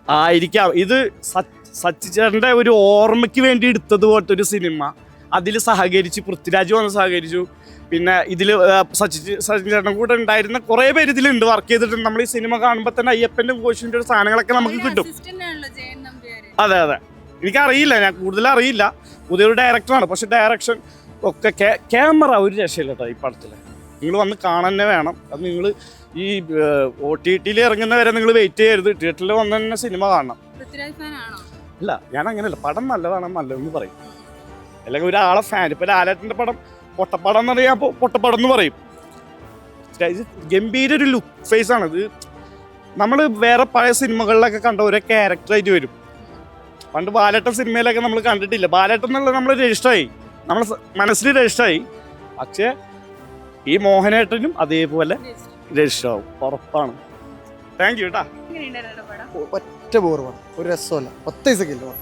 ആയിരിക്കാം. ഇത് സച്ചിചേട്ടൻ്റെ ഒരു ഓർമ്മയ്ക്ക് വേണ്ടി എടുത്തത് പോലത്തെ ഒരു സിനിമ. അതിൽ സഹകരിച്ച് പൃഥ്വിരാജ് വന്ന് സഹകരിച്ചു. പിന്നെ ഇതിൽ സച്ചിചേട്ടൻ കൂടെ ഉണ്ടായിരുന്ന കുറേ പേര് ഇതിലുണ്ട്, വർക്ക് ചെയ്തിട്ടുണ്ട്. നമ്മൾ ഈ സിനിമ കാണുമ്പോൾ തന്നെ അയ്യപ്പൻ്റെ കോശിൻ്റെ ഒരു സാധനങ്ങളൊക്കെ നമുക്ക് കിട്ടും. അതെ അതെ, എനിക്കറിയില്ല, ഞാൻ കൂടുതൽ അറിയില്ല. പുതിയൊരു ഡയറക്ടറാണ്, പക്ഷെ ഡയറക്ഷൻ ഒക്കെ ക്യാമറ ഒരു രക്ഷയില്ല കേട്ടോ ഈ പടത്തിൽ. നിങ്ങൾ വന്ന് കാണാൻ തന്നെ വേണം. അത് നിങ്ങൾ ഈ OTT ഇറങ്ങുന്നവരെ നിങ്ങൾ വെയിറ്റ് ചെയ്യരുത്, തിയേറ്ററിൽ വന്ന് തന്നെ സിനിമ കാണണം. അല്ല, ഞാൻ അങ്ങനെയല്ല, പടം നല്ലതാണ് നല്ലതെന്ന് പറയും. അല്ലെങ്കിൽ ഒരാളെ ഫാൻ, ഇപ്പം ലാലേട്ടൻ്റെ പടം പൊട്ടപ്പടം എന്ന് പറയാൻ പൊട്ടപ്പടം എന്ന് പറയും. ഗംഭീര ഒരു ലുക്ക് ഫേസാണ് ഇത്. നമ്മൾ വേറെ പഴയ സിനിമകളിലൊക്കെ കണ്ട ഒരേ ക്യാരക്ടറായിട്ട് വരും. പണ്ട് ബാലേട്ടൻ സിനിമയിലൊക്കെ നമ്മൾ കണ്ടിട്ടില്ല. ബാലേട്ടൻ എന്നുള്ളത് നമ്മൾ രജിസ്റ്ററായി, നമ്മൾ മനസ്സിൽ രജിസ്റ്ററായി. പക്ഷേ ഈ മോഹനേട്ടനും അതേപോലെ രജിസ്റ്ററാവും, ഉറപ്പാണ്. താങ്ക് യു കേട്ടാ. ഒറ്റ ബോർ വേണം, ഒരു രസമല്ല, 10 സെക്കൻഡ്.